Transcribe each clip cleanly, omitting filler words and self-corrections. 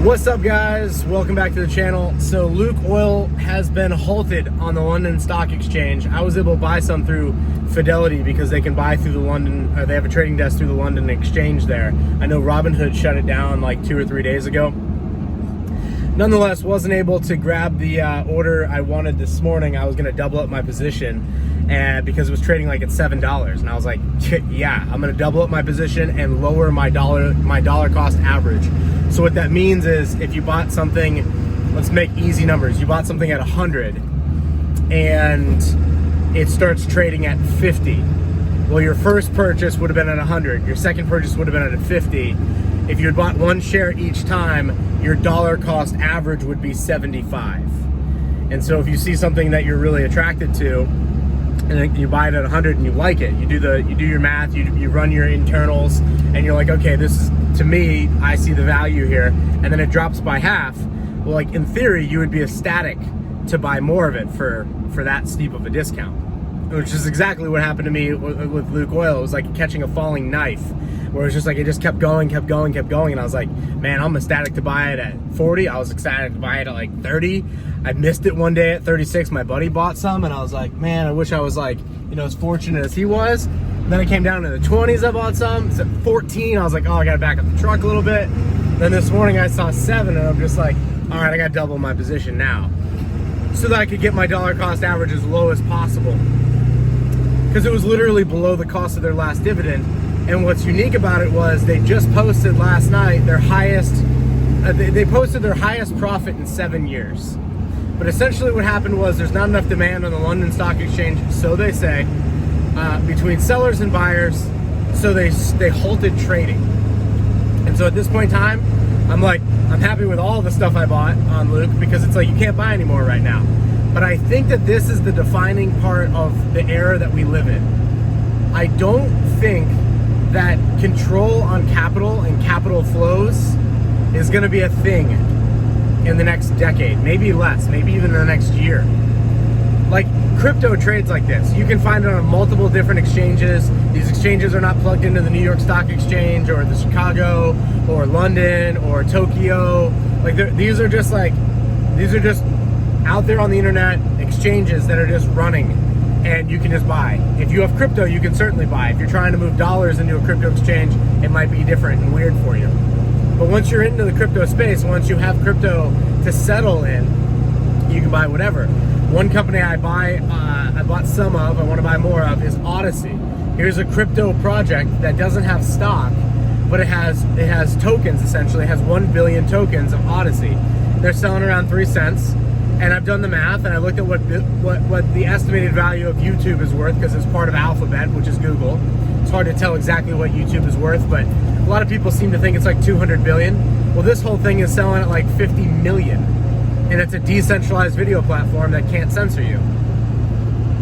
What's up, guys? Welcome back to the channel. So Luke Oil has been halted on the London Stock Exchange. I was able to buy some through Fidelity because they can buy through the London, they have a trading desk through the London Exchange there. I know Robinhood shut it down like 2 or 3 days ago. Nonetheless, wasn't able to grab the order I wanted this morning. I was gonna double up my position because it was trading like at $7. And I was like, yeah, I'm gonna double up my position and lower my dollar cost average. So what that means is if you bought something, let's make easy numbers. You bought something at 100 and it starts trading at 50. Well, your first purchase would have been at 100. Your second purchase would have been at 50. If you had bought one share each time, your dollar cost average would be 75. And so if you see something that you're really attracted to, and you buy it at 100 and you like it, you do your math, you run your internals, and you're like, okay, this is, to me, I see the value here, and then it drops by half. Well, like in theory, you would be ecstatic to buy more of it for that steep of a discount, which is exactly what happened to me with Luke Oil. It was like catching a falling knife, where it's just like it just kept going, and I was like, man, I'm ecstatic to buy it at 40. I was excited to buy it at like 30. I missed it one day at 36. My buddy bought some, and I was like, man, I wish I was like, as fortunate as he was. Then it came down to the 20s. I bought some. It's at 14. I was like, oh, I gotta back up the truck a little bit. Then this morning I saw 7, and I'm just like, all right, I gotta double my position now, so that I could get my dollar cost average as low as possible, because it was literally below the cost of their last dividend. And what's unique about it was they just posted last night their highest, they posted their highest profit in 7 years. But essentially what happened was there's not enough demand on the London Stock Exchange, so they say, between sellers and buyers, so they halted trading. And so at this point in time, I'm happy with all the stuff I bought on Luke, because it's like you can't buy anymore right now. But I think that this is the defining part of the era that we live in. I don't think that control on capital and capital flows is going to be a thing in the next decade, maybe less, maybe even in the next year. Like crypto trades like this, you can find it on multiple different exchanges. These exchanges are not plugged into the New York Stock Exchange or the Chicago or London or Tokyo. Like these are just out there on the internet exchanges that are just running, and you can just buy. If you have crypto, you can certainly buy. If you're trying to move dollars into a crypto exchange, it might be different and weird for you. But once you're into the crypto space, once you have crypto to settle in, you can buy whatever. One company I bought some of, I want to buy more of, is Odyssey. Here's a crypto project that doesn't have stock, but it has tokens, essentially. It has 1 billion tokens of Odyssey. They're selling around 3 cents. And I've done the math, and I looked at what the estimated value of YouTube is worth, because it's part of Alphabet, which is Google. It's hard to tell exactly what YouTube is worth, but a lot of people seem to think it's like 200 billion. Well, this whole thing is selling at like 50 million, and it's a decentralized video platform that can't censor you.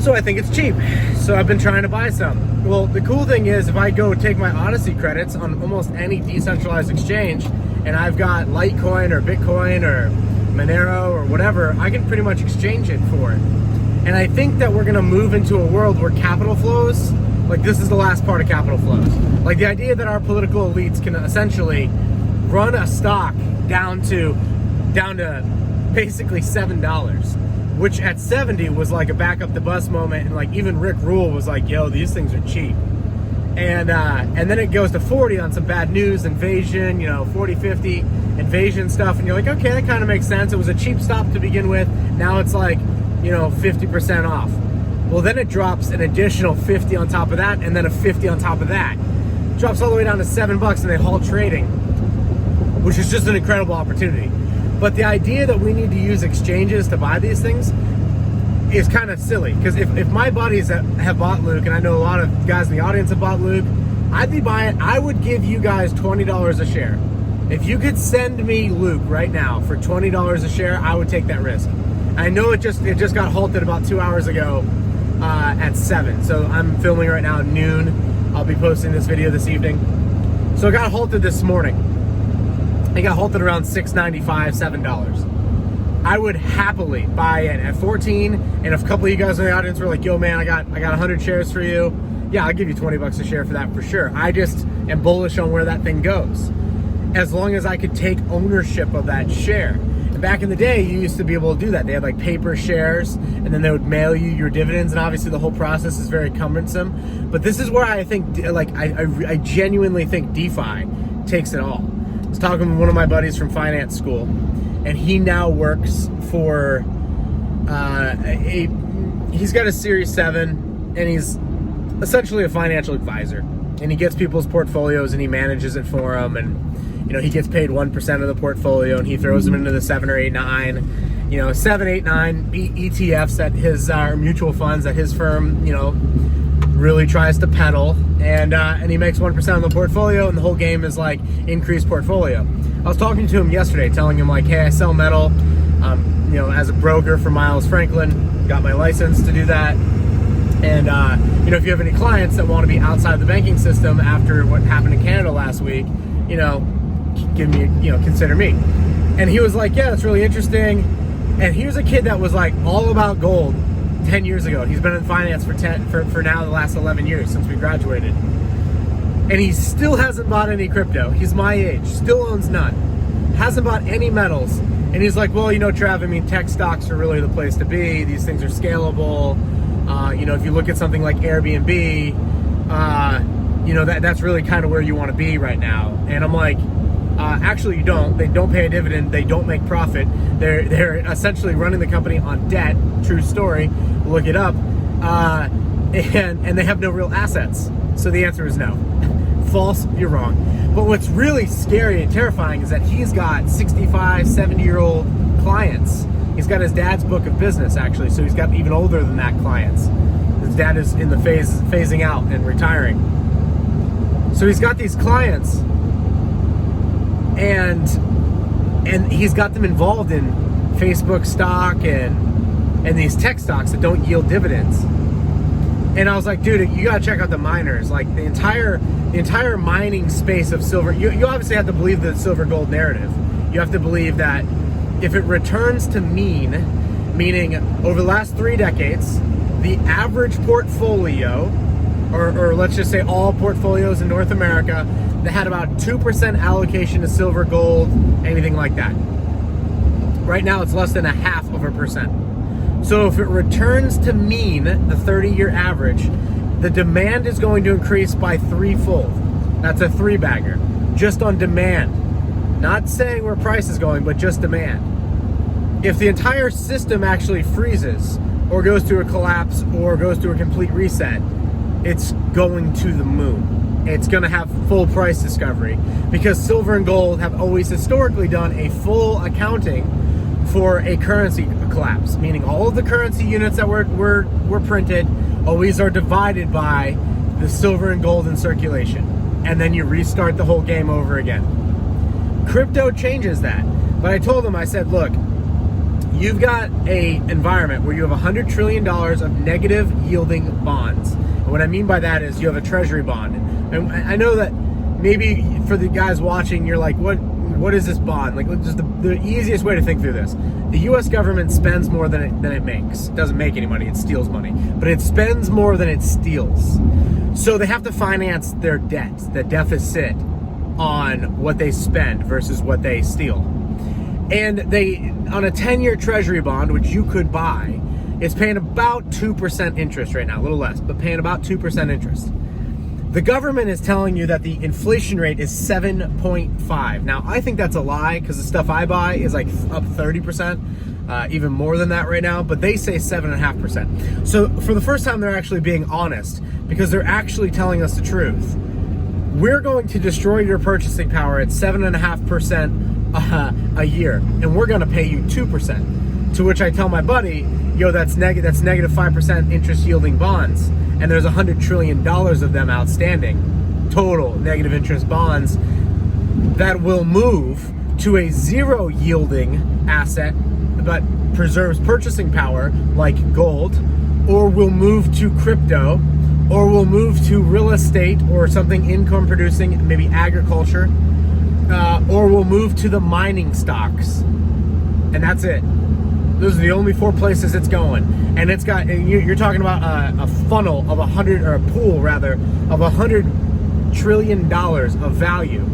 So I think it's cheap. So I've been trying to buy some. Well, the cool thing is, if I go take my Odyssey credits on almost any decentralized exchange, and I've got Litecoin or Bitcoin or Monero or whatever, I can pretty much exchange it for it. And I think that we're gonna move into a world where capital flows, like this is the last part of capital flows. Like the idea that our political elites can essentially run a stock down to basically $7, which at 70 was like a back up the bus moment, and like even Rick Rule was like, yo, these things are cheap. And then it goes to 40 on some bad news, invasion, 40, 50, invasion stuff, and you're like, okay, that kind of makes sense. It was a cheap stop to begin with. Now it's like, 50% off. Well, then it drops an additional 50 on top of that, and then a 50 on top of that. It drops all the way down to $7, and they halt trading, which is just an incredible opportunity. But the idea that we need to use exchanges to buy these things is kind of silly, because if my buddies that have bought Luke, and I know a lot of guys in the audience have bought Luke, I would give you guys $20 a share. If you could send me Luke right now for $20 a share, I would take that risk. I know it just got halted about 2 hours ago at 7, so I'm filming right now at noon. I'll be posting this video this evening. So it got halted this morning. It got halted around $6.95, $7. I would happily buy it at 14, and if a couple of you guys in the audience were like, yo man, I got 100 shares for you, yeah, I'll give you $20 a share for that for sure. I just am bullish on where that thing goes. as long as I could take ownership of that share. And back in the day, you used to be able to do that. They had like paper shares, and then they would mail you your dividends, and obviously the whole process is very cumbersome. But this is where I think, like, I genuinely think DeFi takes it all. I was talking with one of my buddies from finance school, and he now works for he's got a Series 7, and he's essentially a financial advisor, and he gets people's portfolios and he manages it for them, and he gets paid 1% of the portfolio, and he throws them into the 7 or 8, 9, 7, 8, 9 ETFs that his mutual funds that his firm really tries to peddle, and he makes 1% of the portfolio, and the whole game is like increased portfolio. I was talking to him yesterday, telling him like, hey, I sell metal, as a broker for Miles Franklin, got my license to do that. And, if you have any clients that want to be outside the banking system after what happened in Canada last week, consider me. And he was like, yeah, that's really interesting. And he was a kid that was like all about gold 10 years ago. He's been in finance for now the last 11 years since we graduated. And he still hasn't bought any crypto. He's my age, still owns none. Hasn't bought any metals. And he's like, well, Trav, tech stocks are really the place to be. These things are scalable. If you look at something like Airbnb, that's really kind of where you want to be right now. And I'm like, actually you don't. They don't pay a dividend. They don't make profit. They're essentially running the company on debt. True story. Look it up. And they have no real assets. So the answer is no. False, you're wrong. But what's really scary and terrifying is that he's got 65, 70-year-old clients. He's got his dad's book of business, actually, so he's got even older than that clients. His dad is in the phasing out and retiring. So he's got these clients, and he's got them involved in Facebook stock and these tech stocks that don't yield dividends. And I was like, dude, you gotta check out the miners. Like the entire mining space of silver. You obviously have to believe the silver gold narrative. You have to believe that if it returns to meaning over the last 3 decades, the average portfolio, or let's just say all portfolios in North America, that had about 2% allocation to silver, gold, anything like that. Right now, it's less than 0.5%. So if it returns to mean the 30-year average, the demand is going to increase by 3-fold. That's a 3-bagger, just on demand. Not saying where price is going, but just demand. If the entire system actually freezes, or goes through a collapse, or goes through a complete reset, it's going to the moon. It's going to have full price discovery, because silver and gold have always historically done a full accounting for a currency collapse, meaning all of the currency units that were printed always are divided by the silver and gold in circulation, and then you restart the whole game over again. Crypto changes that. But I told them, I said, look, you've got a environment where you have $100 trillion of negative yielding bonds. And what I mean by that is you have a treasury bond. And I know that maybe for the guys watching, you're like, what is this bond? Like, just the easiest way to think through this. The U.S. government spends more than it makes. It doesn't make any money, it steals money. But it spends more than it steals. So they have to finance their debt, the deficit on what they spend versus what they steal. And they, on a 10-year treasury bond, which you could buy, it's paying about 2% interest right now, a little less, but paying about 2% interest. The government is telling you that the inflation rate is 7.5. Now, I think that's a lie, because the stuff I buy is like up 30%, even more than that right now, but they say 7.5%. So for the first time, they're actually being honest, because they're actually telling us the truth. We're going to destroy your purchasing power at 7.5% a year, and we're going to pay you 2%. To which I tell my buddy, yo, that's negative 5% interest yielding bonds. And there's $100 trillion of them outstanding, total negative interest bonds, that will move to a zero yielding asset but preserves purchasing power, like gold, or will move to crypto, or will move to real estate or something income producing, maybe agriculture, or will move to the mining stocks. And that's it. Those are the only 4 places it's going. And it's got, you're talking about a funnel of a pool rather, of $100 trillion of value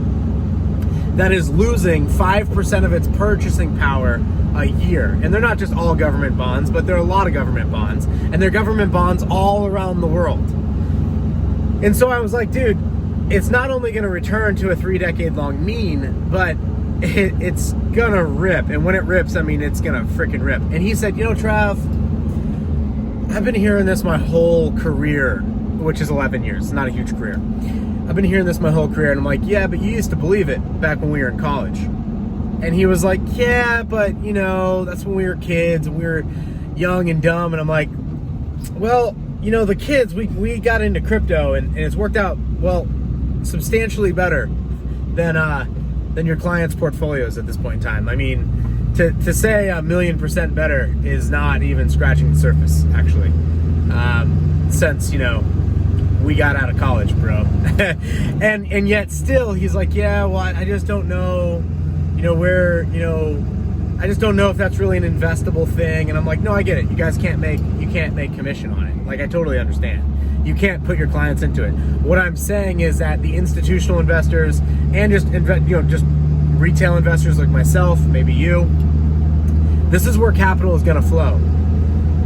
that is losing 5% of its purchasing power a year. And they're not just all government bonds, but there are a lot of government bonds. And they're government bonds all around the world. And so I was like, dude, it's not only going to return to a 3-decade-long mean, but it's going to rip. And when it rips, I mean, it's going to freaking rip. And he said, you know, Trav, I've been hearing this my whole career, which is 11 years. It's not a huge career. I've been hearing this my whole career. And I'm like, yeah, but you used to believe it back when we were in college. And he was like, yeah, but, you know, that's when we were kids and we were young and dumb. And I'm like, well, you know, the kids, we got into crypto and it's worked out, well, substantially better than your clients' portfolios at this point in time. I mean, to say 1,000,000% better is not even scratching the surface, actually. Since, you know, we got out of college, bro. and yet still, he's like, yeah, well, I just don't know, you know, where, you know, I just don't know if that's really an investable thing. And I'm like, no, I get it. You guys can't make commission on it. Like, I totally understand. You can't put your clients into it. What I'm saying is that the institutional investors and just retail investors like myself, maybe you, this is where capital is going to flow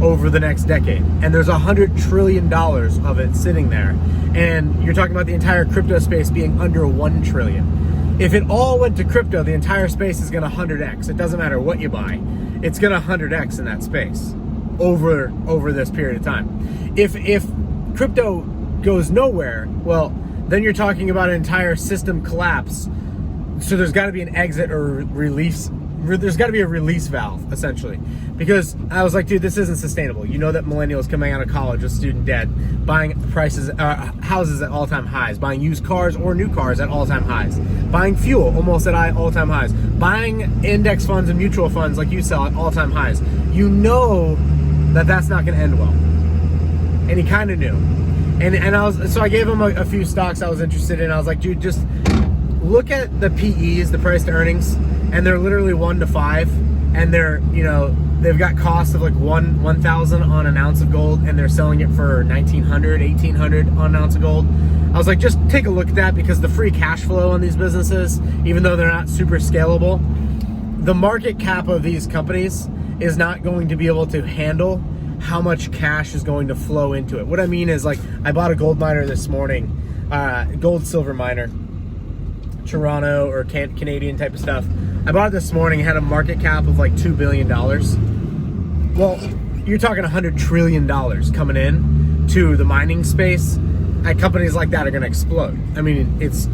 over the next decade. And there's $100 trillion of it sitting there. And you're talking about the entire crypto space being under 1 trillion. If it all went to crypto, the entire space is going to 100x. It doesn't matter what you buy. It's going to 100x in that space over this period of time. If crypto goes nowhere, well, then you're talking about an entire system collapse. So there's got to be an exit or release. There's got to be a release valve, essentially. Because I was like, dude, this isn't sustainable. You know that millennials coming out of college with student debt, buying houses at all-time highs, buying used cars or new cars at all-time highs, buying fuel almost at all-time highs, buying index funds and mutual funds like you sell at all-time highs. You know that that's not going to end well. And he kind of knew. So I gave him a few stocks I was interested in. I was like, dude, just look at the PEs, the price to earnings, and they're literally 1 to 5, and they're, you know, they've got costs of like 1,000 on an ounce of gold, and they're selling it for 1,900, 1,800 on an ounce of gold. I was like, just take a look at that, because the free cash flow on these businesses, even though they're not super scalable, the market cap of these companies is not going to be able to handle how much cash is going to flow into it. What I mean is, like, I bought a gold miner this morning, gold silver miner, Toronto or Canadian type of stuff. I bought it this morning, had a market cap of like $2 billion. Well, you're talking $100 trillion coming in to the mining space. Companies like that are gonna explode. I mean, it's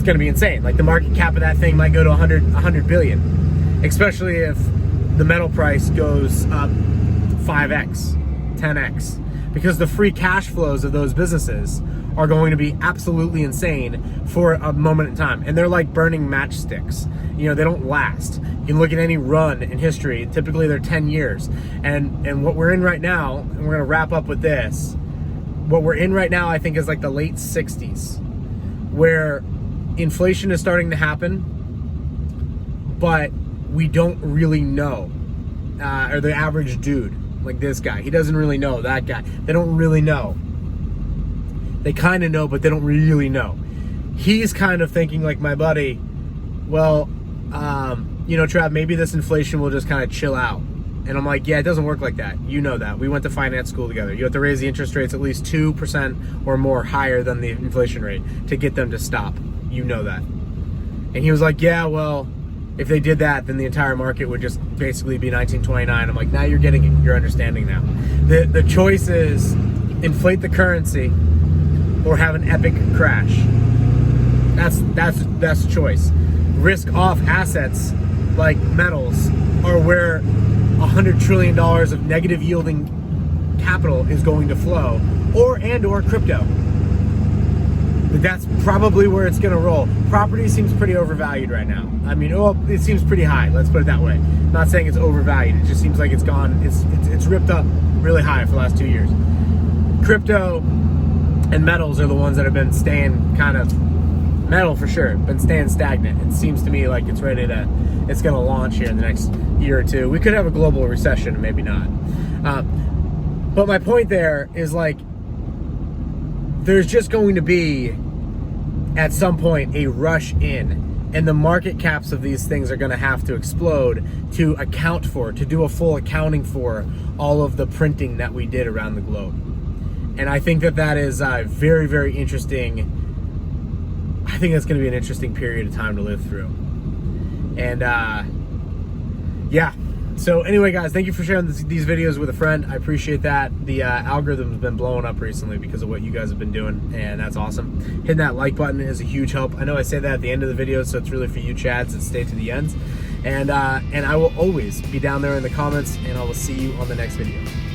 gonna be insane. Like, the market cap of that thing might go to 100 billion, especially if the metal price goes up 5x, 10x, because the free cash flows of those businesses are going to be absolutely insane for a moment in time. And they're like burning matchsticks. You know, they don't last. You can look at any run in history, typically they're 10 years. And what we're in right now, and we're gonna wrap up with this, what we're in right now, I think, is like the late 60s, where inflation is starting to happen, but we don't really know. Or the average dude, like this guy, he doesn't really know. That guy, they don't really know. They kind of know, but they don't really know. He's kind of thinking like my buddy, well, you know, Trav, maybe this inflation will just kind of chill out. And I'm like, yeah, it doesn't work like that. You know that. We went to finance school together. You have to raise the interest rates at least 2% or more higher than the inflation rate to get them to stop. You know that. And he was like, yeah, well, if they did that, then the entire market would just basically be 1929. I'm like, now you're getting it. You're understanding now. The choice is inflate the currency or have an epic crash. That's the choice. Risk off assets like metals are where $100 trillion of negative yielding capital is going to flow, or crypto. That's probably where it's going to roll. Property seems pretty overvalued right now. I mean, it seems pretty high. Let's put it that way. I'm not saying it's overvalued. It just seems like it's gone. It's ripped up really high for the last 2 years. Crypto and metals are the ones that have been staying kind of, metal for sure, been staying stagnant. It seems to me like it's going to launch here in the next year or two. We could have a global recession, maybe not. But my point there is, like, there's just going to be, at some point, a rush in And the market caps of these things are going to have to explode to account for, to do a full accounting for all of the printing that we did around the globe. And I think that that is very, very interesting. I think that's going to be an interesting period of time to live through. And yeah. So anyway, guys, thank you for sharing these videos with a friend. I appreciate that. The algorithm's been blowing up recently because of what you guys have been doing, and that's awesome. Hitting that like button is a huge help. I know I say that at the end of the video, so it's really for you chads that stay to the end. And I will always be down there in the comments, and I will see you on the next video.